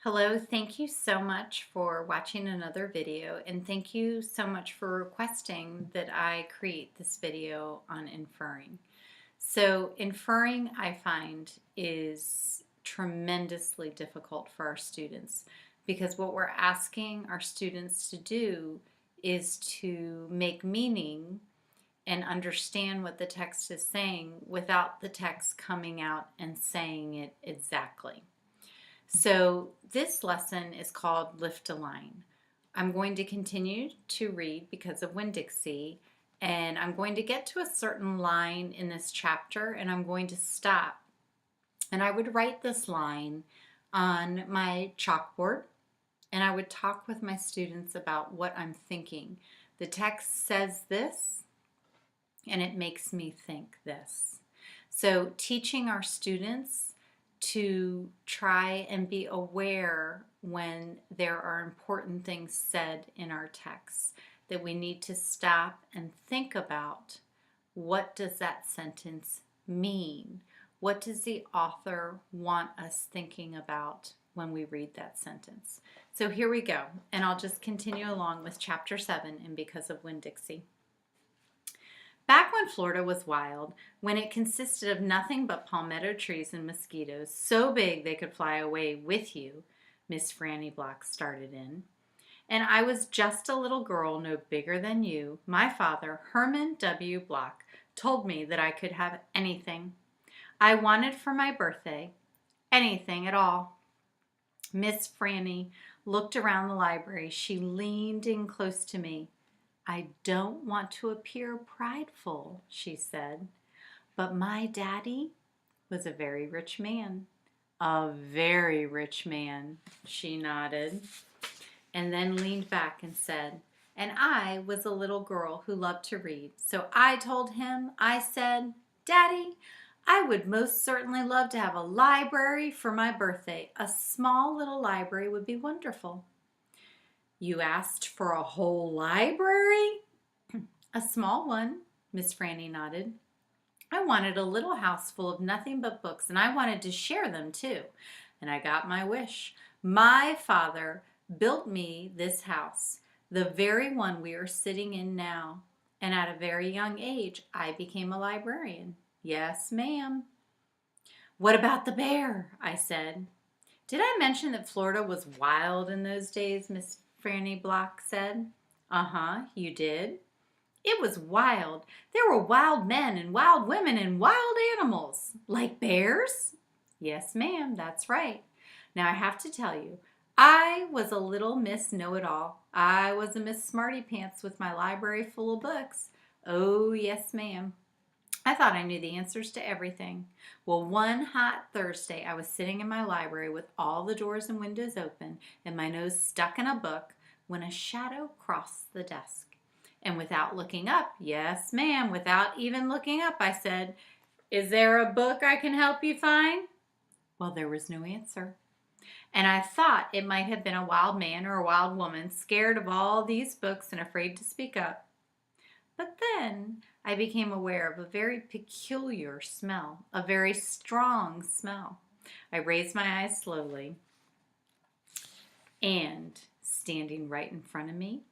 Hello, thank you so much for watching another video, and thank you so much for requesting that I create this video on inferring. So inferring, I find, is tremendously difficult for our students because what we're asking our students to do is to make meaning and understand what the text is saying without the text coming out and saying it exactly. So this lesson is called Lift a Line. I'm going to continue to read because of Winn-Dixie, and I'm going to get to a certain line in this chapter and I'm going to stop. And I would write this line on my chalkboard and I would talk with my students about what I'm thinking. The text says this and it makes me think this. So teaching our students to try and be aware when there are important things said in our text, that we need to stop and think about, what does that sentence mean? What does the author want us thinking about when we read that sentence? So here we go, and I'll just continue along with chapter 7 and Because of Winn-Dixie. Back when Florida was wild, when it consisted of nothing but palmetto trees and mosquitoes so big they could fly away with you, Miss Franny Block started in, and I was just a little girl no bigger than you, my father, Herman W. Block, told me that I could have anything I wanted for my birthday, anything at all. Miss Franny looked around the library. She leaned in close to me. I don't want to appear prideful, she said, but my daddy was a very rich man. A very rich man, she nodded, and then leaned back and said, and I was a little girl who loved to read. So I told him, I said, Daddy, I would most certainly love to have a library for my birthday. A small little library would be wonderful. You asked for a whole library? A small one, Miss Franny nodded. I wanted a little house full of nothing but books, and I wanted to share them too. And I got my wish. My father built me this house, the very one we are sitting in now. And at a very young age, I became a librarian. Yes, ma'am. What about the bear? I said. Did I mention that Florida was wild in those days? Miss Franny Block said. Uh-huh, you did. It was wild. There were wild men and wild women and wild animals. Like bears? Yes, ma'am, that's right. Now I have to tell you, I was a little Miss Know-It-All. I was a Miss Smarty Pants with my library full of books. Oh, yes, ma'am. I thought I knew the answers to everything. Well, one hot Thursday, I was sitting in my library with all the doors and windows open and my nose stuck in a book when a shadow crossed the desk. And without looking up, yes, ma'am, without even looking up, I said, is there a book I can help you find? Well, there was no answer. And I thought it might have been a wild man or a wild woman, scared of all these books and afraid to speak up. But then I became aware of a very peculiar smell, a very strong smell. I raised my eyes slowly, and standing right in front of me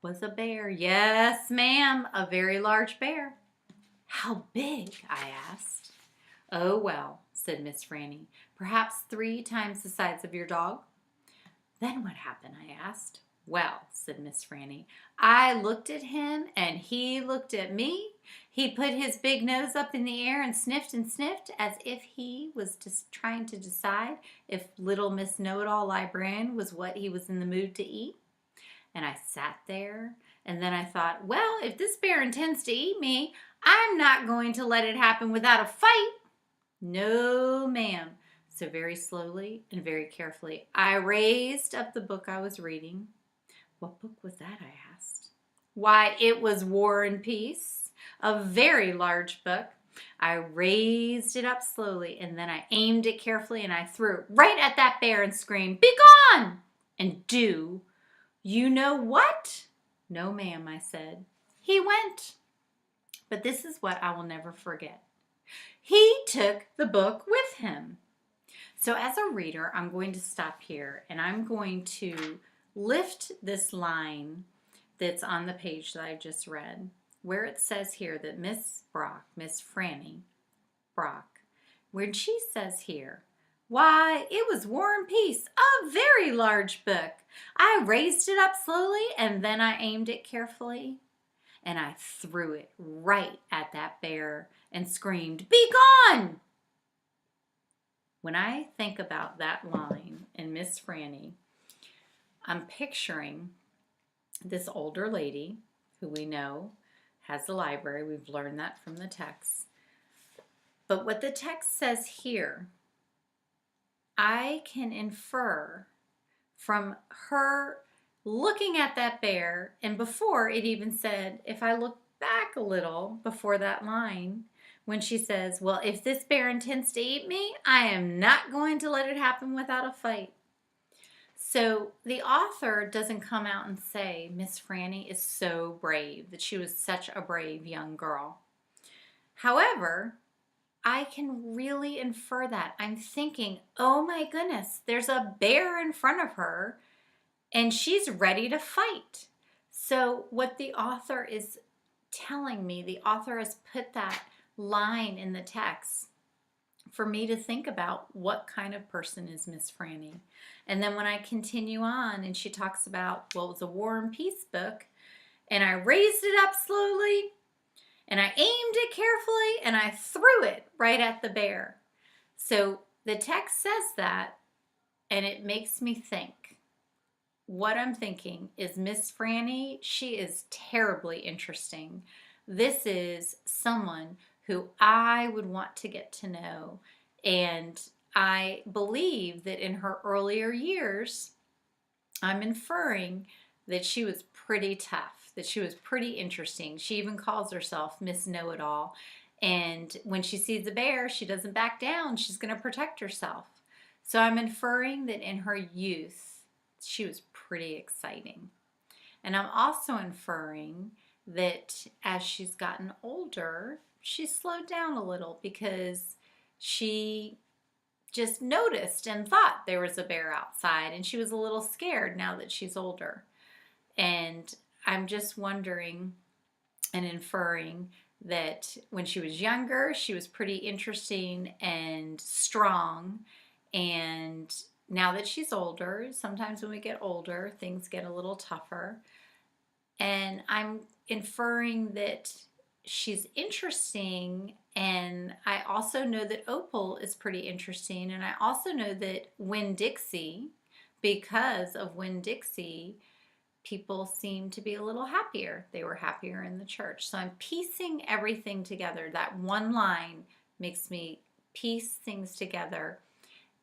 was a bear. Yes, ma'am, a very large bear. How big? I asked. Oh, well, said Miss Franny, perhaps 3 times the size of your dog. Then what happened? I asked. Well, said Miss Franny, I looked at him and he looked at me. He put his big nose up in the air and sniffed as if he was just trying to decide if little Miss Know-It-All librarian was what he was in the mood to eat. And I sat there, and then I thought, well, if this bear intends to eat me, I'm not going to let it happen without a fight. No, ma'am. So very slowly and very carefully, I raised up the book I was reading. What book was that? I asked. Why, it was War and Peace, a very large book. I raised it up slowly, and then I aimed it carefully, and I threw it right at that bear and screamed, "Be gone!" And do you know what? No, ma'am, I said. He went. But this is what I will never forget. He took the book with him. So as a reader, I'm going to stop here and I'm going to lift this line that's on the page that I just read, where it says here that Miss Brock, Miss Franny Brock, when she says here, "Why, it was War and Peace, a very large book. I raised it up slowly and then I aimed it carefully and I threw it right at that bear and screamed, 'Be gone!'" When I think about that line in Miss Franny, I'm picturing this older lady who we know has a library. We've learned that from the text. But what the text says here, I can infer from her looking at that bear, and before it even said, if I look back a little before that line, when she says, "Well, if this bear intends to eat me, I am not going to let it happen without a fight." So the author doesn't come out and say Miss Franny is so brave, that she was such a brave young girl. However, I can really infer that. I'm thinking, oh my goodness, there's a bear in front of her and she's ready to fight. So what the author is telling me, the author has put that line in the text for me to think about what kind of person is Miss Franny. And then when I continue on and she talks about, well, it was a War and Peace book, and I raised it up slowly, and I aimed it carefully, and I threw it right at the bear. So the text says that, and it makes me think. What I'm thinking is Miss Franny, she is terribly interesting. This is someone who I would want to get to know. And I believe that in her earlier years, I'm inferring that she was pretty tough, that she was pretty interesting. She even calls herself Miss Know-It-All. And when she sees a bear, she doesn't back down. She's going to protect herself. So I'm inferring that in her youth, she was pretty exciting. And I'm also inferring that as she's gotten older, she's slowed down a little because she just noticed and thought there was a bear outside, and she was a little scared now that she's older. And I'm just wondering and inferring that when she was younger, she was pretty interesting and strong. And now that she's older, sometimes when we get older, things get a little tougher. And I'm inferring that she's interesting, and I also know that Opal is pretty interesting, and I also know that Winn-Dixie, because of Winn-Dixie, people seem to be a little happier. They were happier in the church. So I'm piecing everything together. That one line makes me piece things together,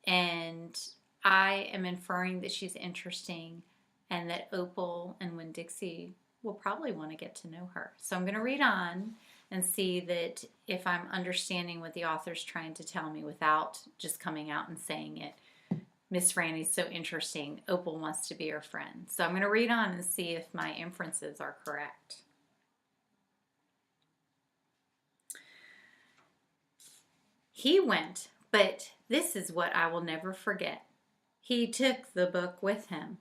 and I am inferring that she's interesting and that Opal and Winn-Dixie will probably want to get to know her. So I'm going to read on and see that if I'm understanding what the author's trying to tell me without just coming out and saying it. Miss Franny's so interesting. Opal wants to be her friend. So I'm going to read on and see if my inferences are correct. He went, but this is what I will never forget. He took the book with him.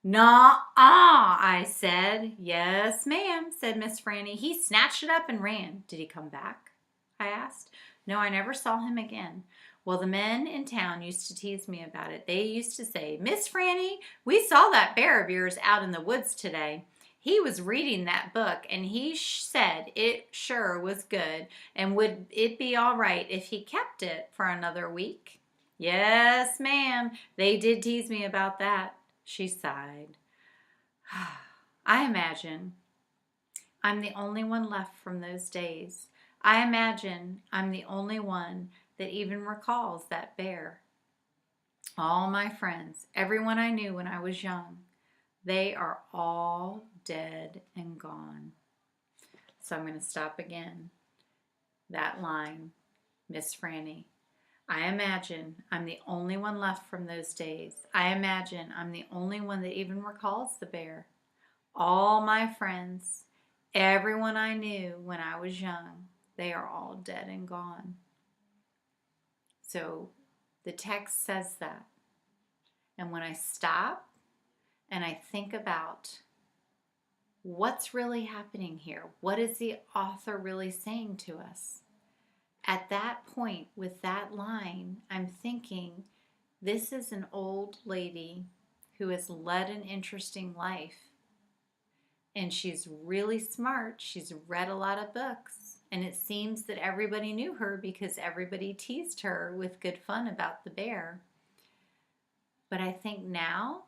"Naw-ah," I said. "Yes, ma'am," said Miss Franny. "He snatched it up and ran." "Did he come back?" I asked. "No, I never saw him again." Well, the men in town used to tease me about it. They used to say, "Miss Franny, we saw that bear of yours out in the woods today. He was reading that book, and he said it sure was good, and would it be all right if he kept it for another week?" "Yes, ma'am, they did tease me about that." She sighed. I imagine I'm the only one left from those days. I imagine I'm the only one that even recalls that bear. All my friends, everyone I knew when I was young, they are all dead and gone. So I'm going to stop again. That line, Miss Franny. I imagine I'm the only one left from those days. I imagine I'm the only one that even recalls the bear. All my friends, everyone I knew when I was young, they are all dead and gone. So The text says that. And when I stop and I think about what's really happening here, what is the author really saying to us? At that point, with that line, I'm thinking, this is an old lady who has led an interesting life. And she's really smart. She's read a lot of books. And it seems that everybody knew her because everybody teased her with good fun about the bear. But I think now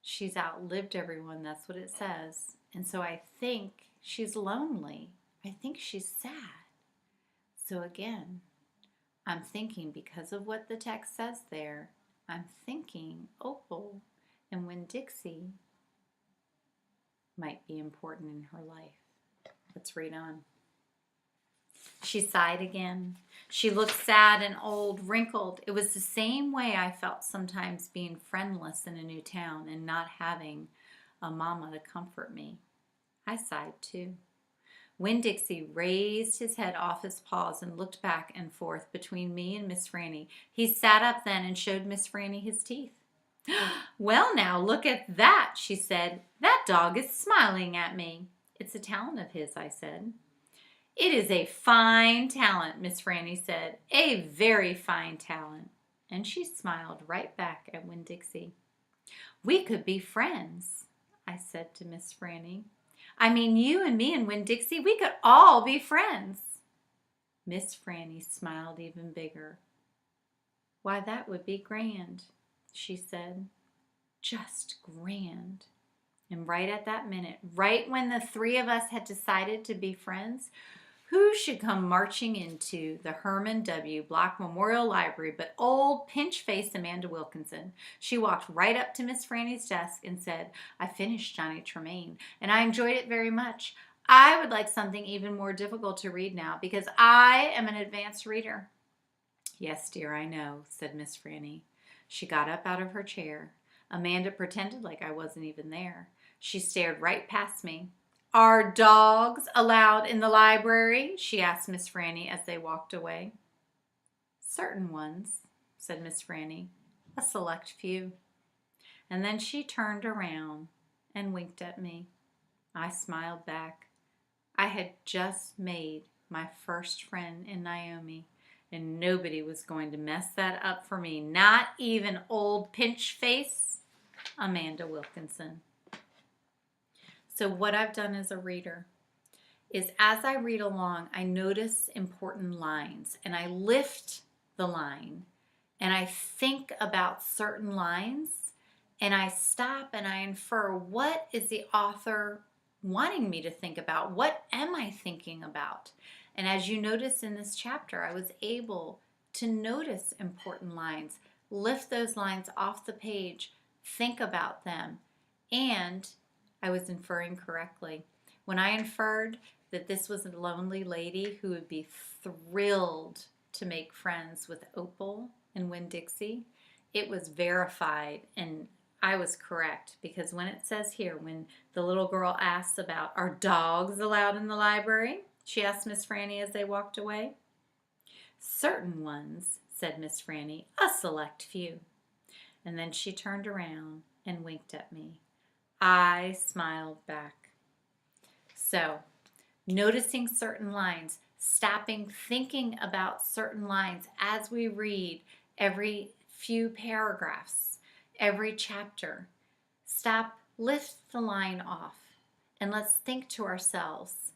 she's outlived everyone. That's what it says. And so I think she's lonely. I think she's sad. So again, I'm thinking, because of what the text says there, I'm thinking Opal and Winn-Dixie might be important in her life. Let's read on. She sighed again. She looked sad and old, wrinkled. It was the same way I felt sometimes being friendless in a new town and not having a mama to comfort me. I sighed too. Winn-Dixie raised his head off his paws and looked back and forth between me and Miss Franny. He sat up then and showed Miss Franny his teeth. Well, now, look at that, she said. That dog is smiling at me. It's a talent of his, I said. It is a fine talent, Miss Franny said. A very fine talent. And she smiled right back at Winn-Dixie. We could be friends, I said to Miss Franny. I mean, you and me and Winn-Dixie, we could all be friends. Miss Franny smiled even bigger. Why, that would be grand, she said. Just grand. And right at that minute, right when the three of us had decided to be friends, who should come marching into the Herman W. Block Memorial Library but old pinch-faced Amanda Wilkinson. She walked right up to Miss Franny's desk and said, I finished Johnny Tremain, and I enjoyed it very much. I would like something even more difficult to read now because I am an advanced reader. Yes, dear, I know, said Miss Franny. She got up out of her chair. Amanda pretended like I wasn't even there. She stared right past me. Are dogs allowed in the library? She asked Miss Franny as they walked away. Certain ones, said Miss Franny. A select few. And then she turned around and winked at me. I smiled back. I had just made my first friend in Naomi, and nobody was going to mess that up for me, not even old pinch-face Amanda Wilkinson. So what I've done as a reader is, as I read along, I notice important lines and I lift the line and I think about certain lines and I stop and I infer, what is the author wanting me to think about? What am I thinking about? And as you notice in this chapter, I was able to notice important lines, lift those lines off the page, think about them, and I was inferring correctly. When I inferred that this was a lonely lady who would be thrilled to make friends with Opal and Winn-Dixie, it was verified and I was correct, because when it says here, when the little girl asks about, are dogs allowed in the library? She asked Miss Franny as they walked away. Certain ones, said Miss Franny, a select few. And then she turned around and winked at me. I smiled back. So, noticing certain lines, stopping, thinking about certain lines as we read every few paragraphs, every chapter. Stop, lift the line off, and let's think to ourselves,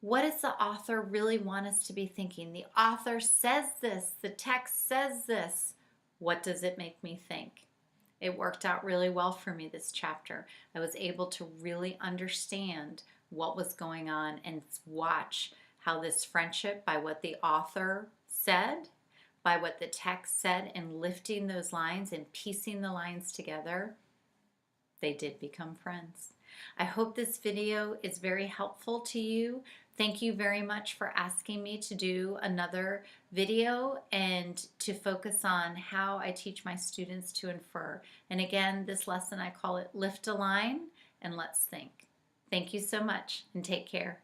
what does the author really want us to be thinking? The author says this, the text says this. What does it make me think? It worked out really well for me this chapter. I was able to really understand what was going on and watch how this friendship, by what the author said, by what the text said, and lifting those lines and piecing the lines together, they did become friends. I hope this video is very helpful to you. Thank you very much for asking me to do another video and to focus on how I teach my students to infer. And again, this lesson, I call it Lift a Line and Let's Think. Thank you so much and take care.